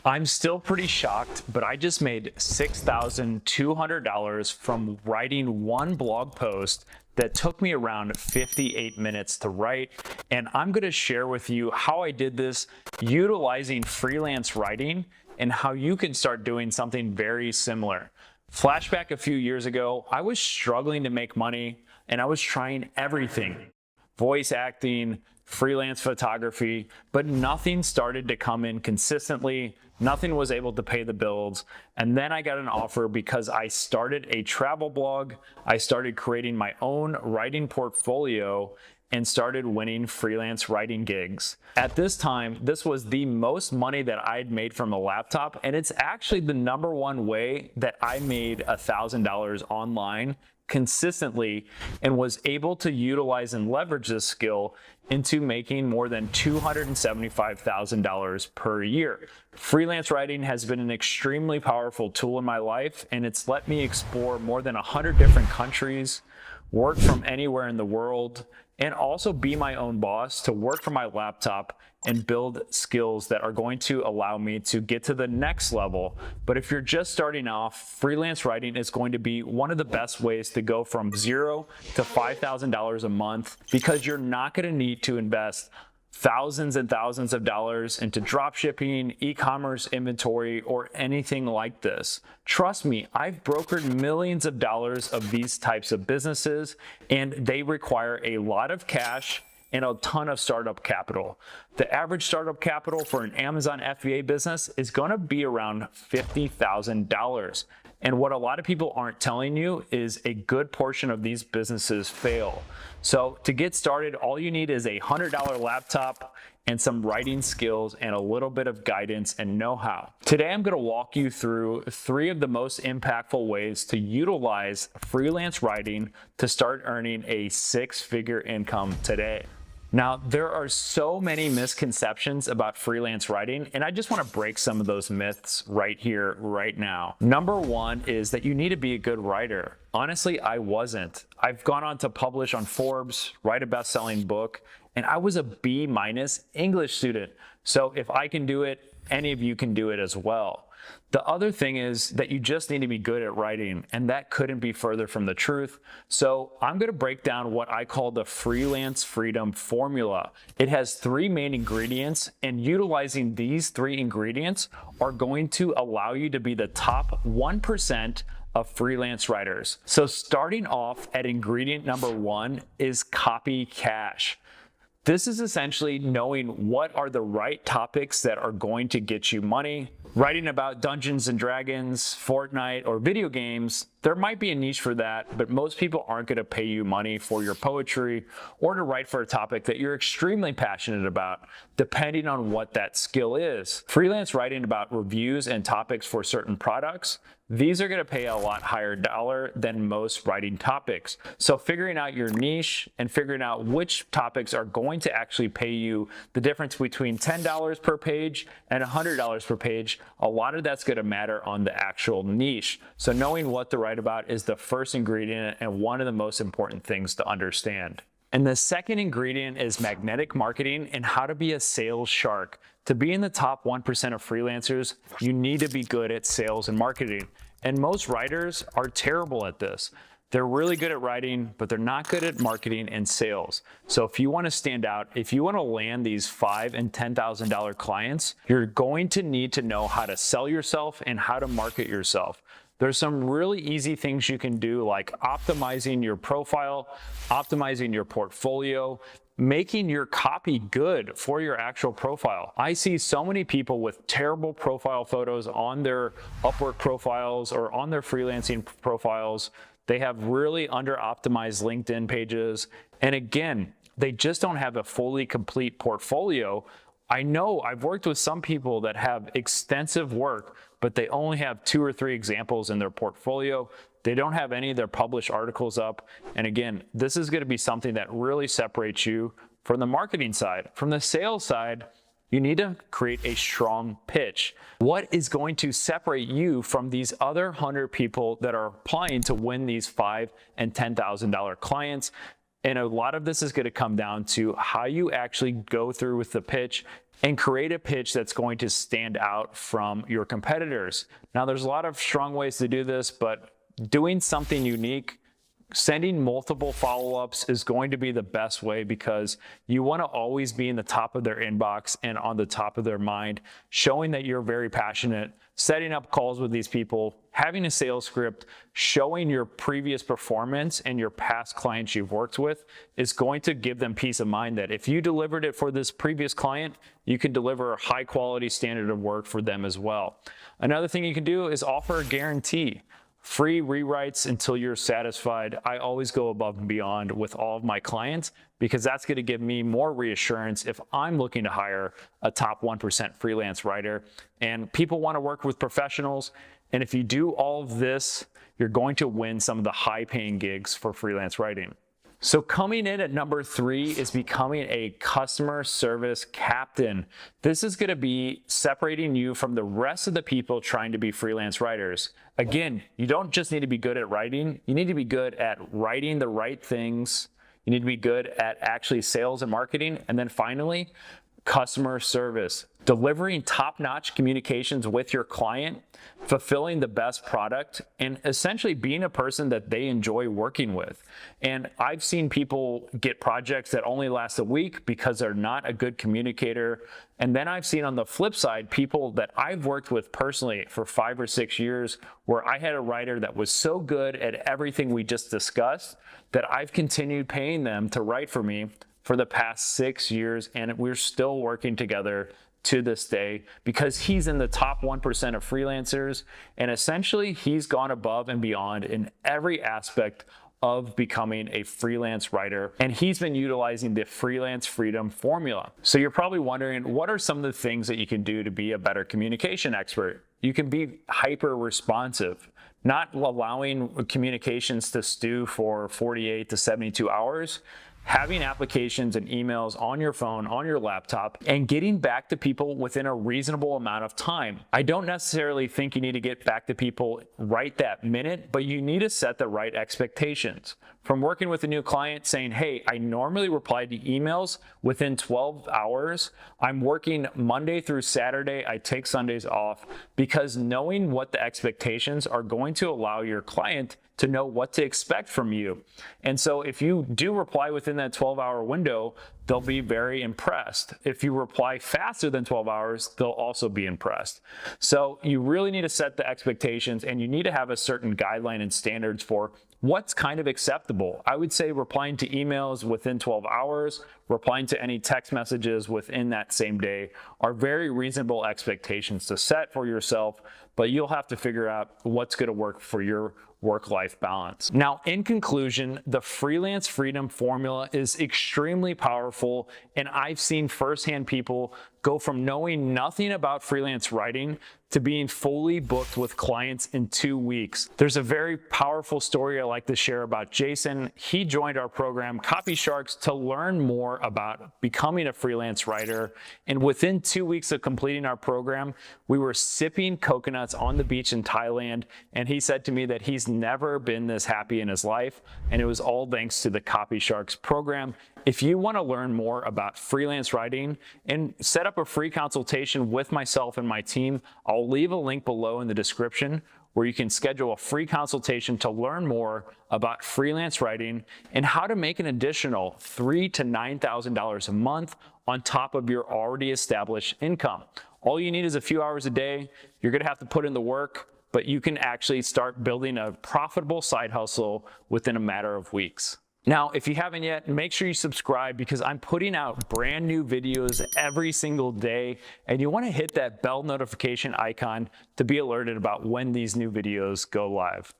I'm still pretty shocked, but I just made $6,200 from writing one blog post that took me around 58 minutes to write. And I'm going to share with you how I did this utilizing freelance writing and how you can start doing something very similar. Flashback a few years ago, I was struggling to make money and I was trying everything. Voice acting, freelance photography, but nothing started to come in consistently. Nothing was able to pay the bills. And then I got an offer because I started a travel blog. I started creating my own writing portfolio and started winning freelance writing gigs. At this time, this was the most money that I'd made from a laptop. And it's actually the #1 way that I made $1,000 online consistently and was able to utilize and leverage this skill into making more than $275,000 per year. Freelance writing has been an extremely powerful tool in my life, and it's let me explore more than 100 different countries, work from anywhere in the world, and also be my own boss to work from my laptop and build skills that are going to allow me to get to the next level. But if you're just starting off, freelance writing is going to be one of the best ways to go from $0 to $5,000 a month, because you're not going to need to invest thousands and thousands of dollars into drop shipping, e-commerce inventory, or anything like this. Trust me, I've brokered millions of dollars of these types of businesses, and they require a lot of cash and a ton of startup capital. The average startup capital for an Amazon FBA business is going to be around $50,000. And what a lot of people aren't telling you is a good portion of these businesses fail. So to get started, all you need is a $100 laptop and some writing skills and a little bit of guidance and know-how. Today, I'm going to walk you through 3 of the most impactful ways to utilize freelance writing to start earning a 6-figure income today. Now, there are so many misconceptions about freelance writing, and I just want to break some of those myths right here, right now. #1 is that you need to be a good writer. Honestly, I wasn't. I've gone on to publish on Forbes, write a best-selling book, and I was a B- English student. So if I can do it, any of you can do it as well. The other thing is that you just need to be good at writing, and that couldn't be further from the truth. So I'm going to break down what I call the freelance freedom formula. It has 3 main ingredients, and utilizing these 3 ingredients are going to allow you to be the top 1% of freelance writers. So starting off at ingredient #1 is copy cash. This is essentially knowing what are the right topics that are going to get you money. Writing about Dungeons and Dragons, Fortnite, or video games, there might be a niche for that, but most people aren't going to pay you money for your poetry or to write for a topic that you're extremely passionate about, depending on what that skill is. Freelance writing about reviews and topics for certain products, these are going to pay a lot higher dollar than most writing topics. So figuring out your niche and figuring out which topics are going to actually pay you the difference between $10 per page and $100 per page, a lot of that's going to matter on the actual niche. So knowing what to write about is the first ingredient and one of the most important things to understand. And the second ingredient is magnetic marketing and how to be a sales shark. To be in the top 1% of freelancers, you need to be good at sales and marketing. And most writers are terrible at this. They're really good at writing, but they're not good at marketing and sales. So if you want to stand out, if you want to land these $5,000 and $10,000 clients, you're going to need to know how to sell yourself and how to market yourself. There's some really easy things you can do, like optimizing your profile, optimizing your portfolio, making your copy good for your actual profile. I see so many people with terrible profile photos on their Upwork profiles or on their freelancing profiles. They have really under-optimized LinkedIn pages. And again, they just don't have a fully complete portfolio. I know I've worked with some people that have extensive work, but they only have 2 or 3 examples in their portfolio. They don't have any of their published articles up. And again, this is going to be something that really separates you from the marketing side. From the sales side, you need to create a strong pitch. What is going to separate you from these other 100 people that are applying to win these $5,000 and $10,000 clients? And a lot of this is going to come down to how you actually go through with the pitch and create a pitch that's going to stand out from your competitors. Now, there's a lot of strong ways to do this, but doing something unique, sending multiple follow-ups is going to be the best way, because you want to always be in the top of their inbox and on the top of their mind, showing that you're very passionate, setting up calls with these people, having a sales script, showing your previous performance and your past clients you've worked with is going to give them peace of mind that if you delivered it for this previous client, you can deliver a high quality standard of work for them as well. Another thing you can do is offer a guarantee. Free rewrites until you're satisfied. I always go above and beyond with all of my clients, because that's going to give me more reassurance if I'm looking to hire a top 1% freelance writer. And people want to work with professionals. And if you do all of this, you're going to win some of the high paying gigs for freelance writing. So coming in at number 3 is becoming a customer service captain. This is going to be separating you from the rest of the people trying to be freelance writers. Again, you don't just need to be good at writing. You need to be good at writing the right things. You need to be good at actually sales and marketing. And then finally, customer service. Delivering top-notch communications with your client, fulfilling the best product, and essentially being a person that they enjoy working with. And I've seen people get projects that only last a week because they're not a good communicator. And then I've seen on the flip side, people that I've worked with personally for 5 or 6 years, where I had a writer that was so good at everything we just discussed that I've continued paying them to write for me for the past 6 years, and we're still working together to this day because he's in the top 1% of freelancers, and essentially he's gone above and beyond in every aspect of becoming a freelance writer, and he's been utilizing the freelance freedom formula. So you're probably wondering, what are some of the things that you can do to be a better communication expert? You can be hyper responsive, not allowing communications to stew for 48 to 72 hours. Having applications and emails on your phone, on your laptop, and getting back to people within a reasonable amount of time. I don't necessarily think you need to get back to people right that minute, but you need to set the right expectations. From working with a new client saying, hey, I normally reply to emails within 12 hours. I'm working Monday through Saturday. I take Sundays off, because knowing what the expectations are going to allow your client to know what to expect from you. And so if you do reply within that 12-hour window, they'll be very impressed. If you reply faster than 12 hours, they'll also be impressed. So you really need to set the expectations, and you need to have a certain guideline and standards for what's kind of acceptable. I would say replying to emails within 12 hours, replying to any text messages within that same day are very reasonable expectations to set for yourself, but you'll have to figure out what's going to work for your work-life balance. Now, in conclusion, the freelance freedom formula is extremely powerful, and I've seen firsthand people go from knowing nothing about freelance writing to being fully booked with clients in 2 weeks. There's a very powerful story I like to share about Jason. He joined our program, Copy Sharks, to learn more about becoming a freelance writer. And within 2 weeks of completing our program, we were sipping coconuts on the beach in Thailand. And he said to me that he's never been this happy in his life. And it was all thanks to the Copy Sharks program. If you want to learn more about freelance writing and set up a free consultation with myself and my team, I'll leave a link below in the description where you can schedule a free consultation to learn more about freelance writing and how to make an additional $3,000 to $9,000 a month on top of your already established income. All you need is a few hours a day. You're going to have to put in the work, but you can actually start building a profitable side hustle within a matter of weeks. Now, if you haven't yet, make sure you subscribe, because I'm putting out brand new videos every single day, and you want to hit that bell notification icon to be alerted about when these new videos go live.